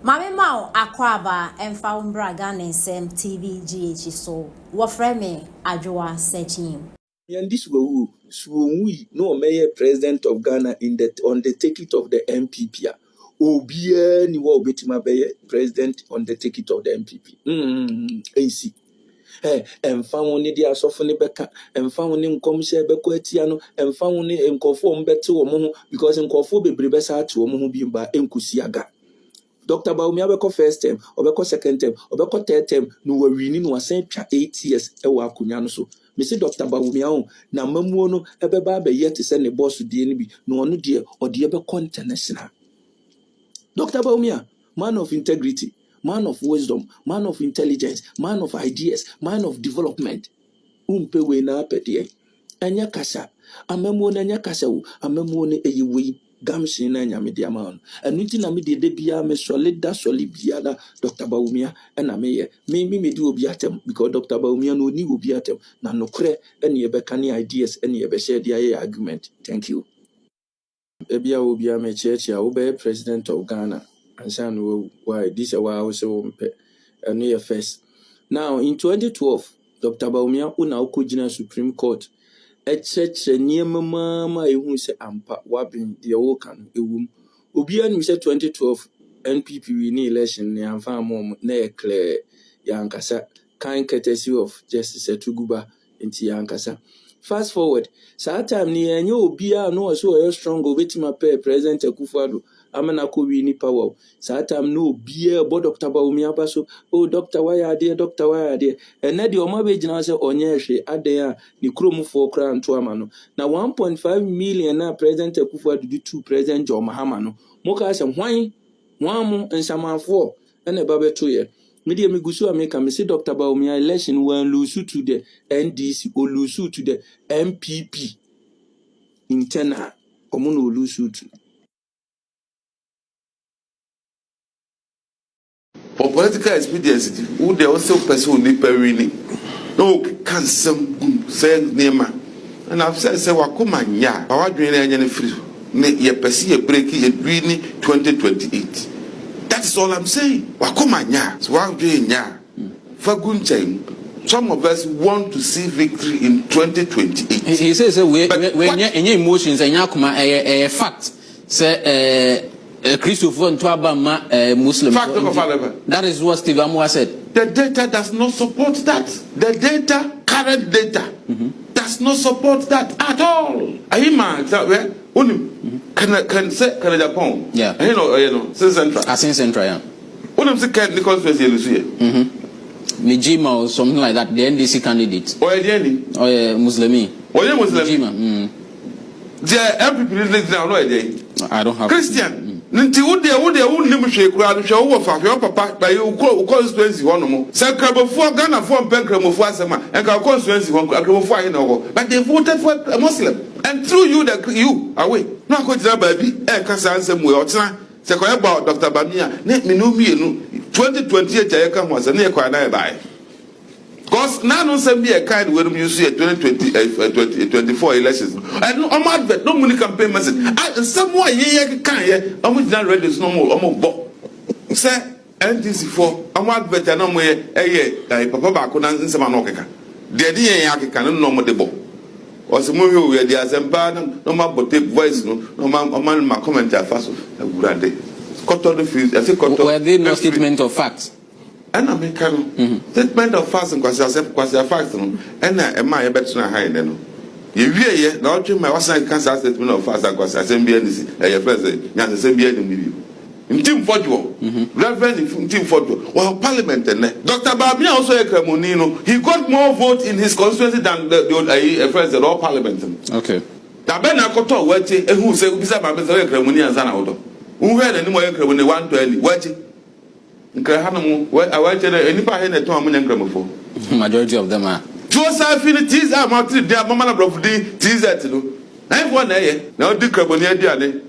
Mame Mao Akwaba Emfa Umbraga Nsem TV GH so wofre me Adwoa searching. And this will we no mayor president of Ghana on the ticket of the MPP. Obia ni wa obetima be president on the ticket of the MPP. AC. Emfa woni dia asofo ne beka, emfa woni nkomhye beko atia no, emfa woni enkofo mbete wo mo because enkofo bebre be sa ate wo mo bi mba enkusiaga. Dr. Bawumia beko first term, obeko second term, obeko third term, no we winning no asen twa 8 years ewa akunya no so. Me say Dr. Bawumia on na mamuo no ebeba be yet say ne boss die ni bi no ono die ode ebeko international. Dr. Bawumia, man of integrity, man of wisdom, man of intelligence, man of ideas, man of development. Umpe we na apede. Anya kasa, amamuo na anya kasa wo, amamuo ne eyiwe. Gamshin na nyame dia ma on enu ti na me de bia me solid bia na Dr. Bawumia na me me di obi atem because Dr. Bawumia no ni obi atem na nokre ene ye beka ne ideas ene ye be share dia argument. Thank you. Ebia obi a me church ya wo be president of Ghana ansa no why this wa wo se wo mpe enu ye first. Now in 2012 Dr. Bawumia una okogina Supreme Court echeche niema mama ehu se ampa wabin de wo kan ewum obi anu se 2012 NPP ni election ni amfa mom na clear yankasa kind courtesy of Justice Tuguba inti yankasa. Fast forward saa time ni enye obi a no so strong obetima President Akufo-Addo amana ko wi ni power saa time no obi e bo Dr. Bawumia baso oh doctor why are there and na de o ma be gina se onye hwe adan a ni kromfo kra nto ama no na 1.5 million na President Akufo-Addo di to President John Mahama no mo ka se hwan mu nsamafo na ba beto ye media migusu ameka me say Dr. Bawumia election when lose to the NDC or lose to the MPP internal omuno lose to for political expediency who they also person ni perini no can some say nema and I've said say wakoma nya awadwene anya ne free ne ye pesi ye break ye dwini 2028. That's all I'm saying. Wakoma nya so wadwene nya fagunchen. Some of us want to see victory in 2028. He says we any emotions and yakuma a fact say Christopher Ntwabama Muslim. That is what Steve Amwa said. The data does not support that. The data, current data, does not support that at all. Are you mad? Can say Japan? Yeah. You know, Central. I think Central, yeah. What say can Nicholas Lucia? Nijima or something like that, the NDC candidate. Or any? Or Muslimi. Or you Muslim? Nijima. The every now, no idea. I don't have Christian. Nti wo de nim hwe kura no hwe wo fa hwe papa ba ye constituency ho no mo sakrabofo Ghana fo mpenkramofo asema enka constituency ho akrabofo ahe na ho but they voted for a Muslim and through you away no akojira ba bi enka sansem we otena se ko eba Dr. Bawumia ne minu mienu 2028 aye ka ho se ne kwa na e bai because now no say be a kind when you see 2024 elections and no advert no money campaign message and someone ye can here I'm not ready no more bo say NDC for I'm advert no mo papa ba ko na nsema no keka de de ye akeka no mo de bo o se mo hwe we de asempa no ma bote voice no ma comment afaso agurade koto the fees I say koto were there no statement of facts. And American statement of facts and quasi facts, and my better high then. You hear, now my was cancer statement of facts and quasi SMBNC, a president, Yan SMBN in Team Fortuo, Reverend Team Fortuo, well, Parliament and Dr. Bawumia also a Cremonino, he got more votes in his constituency than the president of Parliament. Okay. Tabena Koto, waiting, and who said, Cremonia and Zanaudo, who had any more Cremoni 120, waiting. Majority of them are. Those affinities are not their mama of the TZ. I have one day. Now, the Carbonia Diane,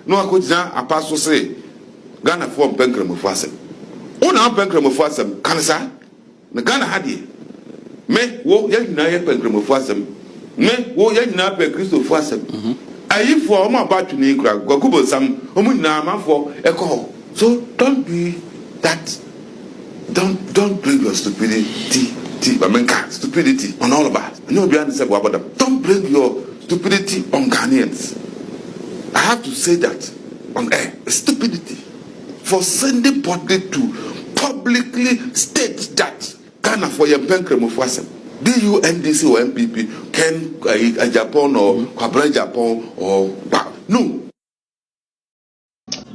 no, I could not a pass to say Ghana form Penkram of Fassem. Una Penkram of Fassem, Canasa, the Ghana Hadi. Me, wo Yan Penkram of Fassem. Me, wo Yan Christopher Fassem. ayi for omo about ni kura gokubo sam omo na amafo eko. So don't be that. Don't bring your stupidity on all of us. I know behind the about them. Don't bring your stupidity on Ghanaians. I have to say that on air. Stupidity for sending body to publicly state that Ghana for your bankrem of wasem. Be you NDC or MPP, can Japan or Kwabra Japan or no.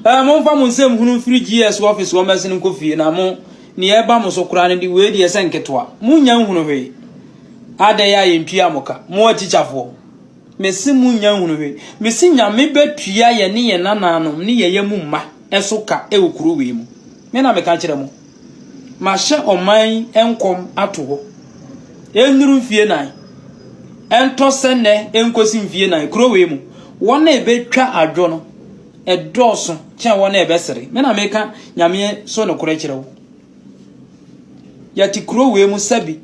Mon fam nsem hunu 3GS office wo mesin kofi na mo ni eba mo so kura ne di we di esenketwa munya hunu hwe ada ya yentua moka mo atichafo mesi munya hunu hwe mesi nyame betua ye ne ye nananom ne ye yemu mma esoka e okuru we mu me na me ka kire mo ma hye oman enkom ato ho enuru fie nan ento sene enkosi fie nan kuro we mu wona ebetwa adwo no edoso chen wona ebesere me na me ka nyame so no kure kire wo yati kuro we mu sabi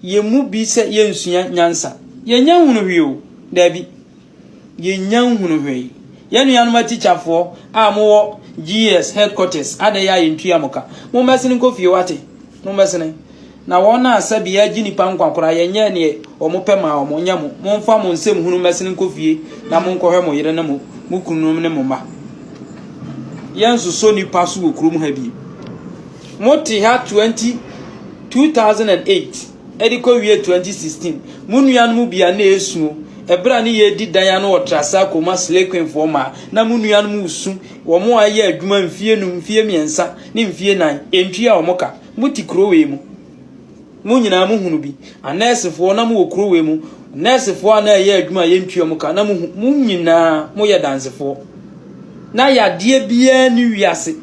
ye mu bi se ye nsua nyansa ye nya hunu hwe o dabi ye nya hunu hwe ye nu yanu matichafo a mo GS headquarters ada ya yentua moka mo mesene ko fie wate mo mesene na wona asabi ya gini pankwankora ye nya ne o mo pema o mo nya mo mo mfa mo nsem hunu mesene ko fie na mo nkohwe mo yire na mo kunu ne mo ma yensu so ni pasu okuru mu ha bi moti ha 2008 ediko wie 2016 munuan mu bia na esu ebra ni ye di dan no otrasa koma slekwen forma na munuan mu usu wo mo aye adwuma mfie nu mfie miensa ni mfie nan entua wo moka muti krowe mu munyina mu hunu bi anesefo na mu okrowe mu nesefo na aye adwuma ye ntua moka na munyina mo ye dansefo na ya die bia ni wiase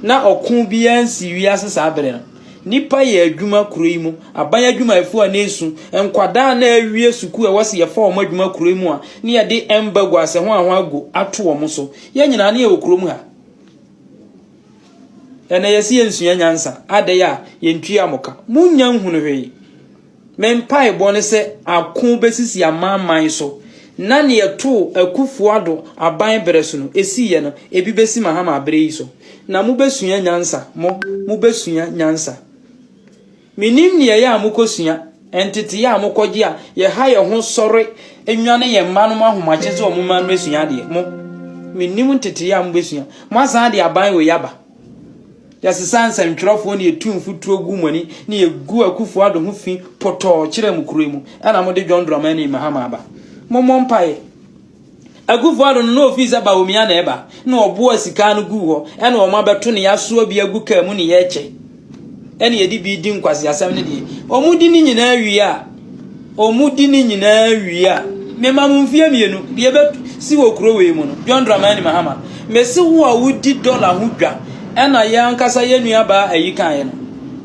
na okun bia nsi wiase sa bere na nipa ye adwuma kuroi mu aban adwuma efu a nesu enkwada na awie suku e wose ye fa o adwuma kuroi mu a ne ye de embagu ase ho ago ato wo so ye nyina ne ye okrom ha ena ye si ensuya nyansa ade ya ye ntua moka munya hunu hwe mempai bo ne se akon besisi amaman so na ne ye to akufu ado aban beresu no esi ye no ebi besi mahama abere yi so na mu besuya nyansa mu besuya nyansa minim ne ye amukosua entity ya amukoje a ye ha ye ho sore enwane ye mmanum ahomache ze omuma besua de mo minim entity ya ambesua mwasa de aban we yaba ya sesansa ntwerofo ne etumfu tuogu mani ne egu akufu ado ho fi poto kire mu kuremu ana mo de John Dramani Mahama aba mompai akufu ado no office aba omia na eba na obo asika no gu ho ena o ma beto ne yaso bi agu ka mu ne ye che ene yedi bi di nkwase asem ne de omudi ni nyina awi a me mamumfie mienu de be si wo kuro we mu no John Dramani Mahama me si wo a wudi dollar ho dwa ena ya nkasa ye nua ba ayikan ye no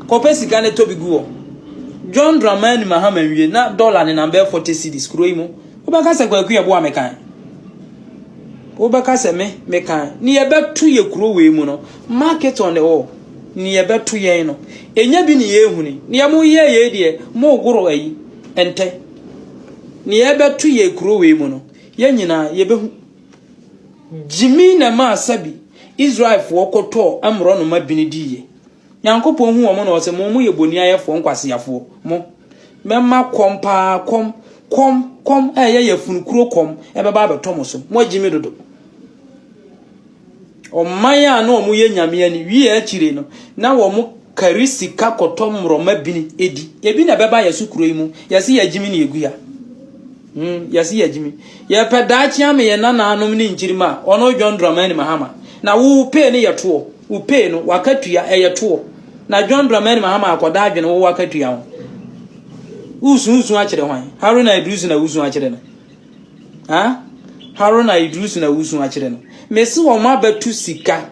kope sika ne tobi gu ho John Dramani Mahama wie na dollar ne number 40 cedis kuro mu obakasa kwa kuya bo amekan obakasa mekan ni ye betu ye kuro we mu no market on the wall ni ye betu ye no enya bi ni ye huni ni ye mu ye de mo goro ayi ente ni ye betu ye kuro we mu no ye nyina ye behu jimi na ma sabi Israel fo koto amro no ma binidi ye Nyankopon hu wo mo no se mo ye boni ayefo nkwase yafo mo memma kompa kom ye funukuro kom ebeba abetomo so mo jimi dodo o maya na o mu ye nyame ani wi akire no na wo mu karisika kotom roma bini edi ebi na beba yesu kuro mu yesi ya jimi na egu ya yesi ya jimi ye pedachi ame ye na anom ni nkirima ono John Dramani Mahama na wo pe ne yeto wo pe no wakatua eyeto na John Dramani Mahama akoda adwene wo wakatua ho usu akire hwan Haruna Idris na usu akire no Haruna Idris na usu akire no mesi wo ma batu sika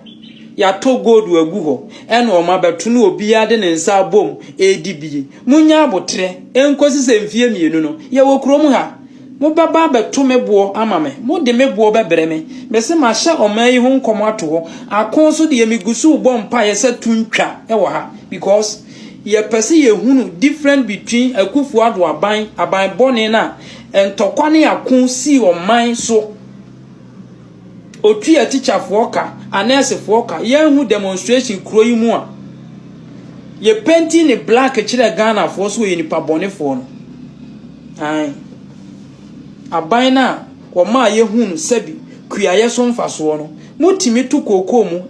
ya to gold wagu ho ene wo ma batu no obi ade ne nsa bom edibie munya abotre enkosi semfie mienu no ye wo krom ha mo baba betu mebo amame mo de mebo bebre me mesi ma hye oman ho nkomo ato ho akon so de yemigusu bo mpa ye se tuntwa e wo ha because ye pese ye hunu different between akufu ado aban bone na entokwane akon si oman so otua teacher foka anese foka yehu demonstration kuro yi mu a ye painting ne black kire Ghana for so ye nipa bone for no ai aban na wo ma yehu no sabi kuaye so mfa so no mutimi tu kokoo mu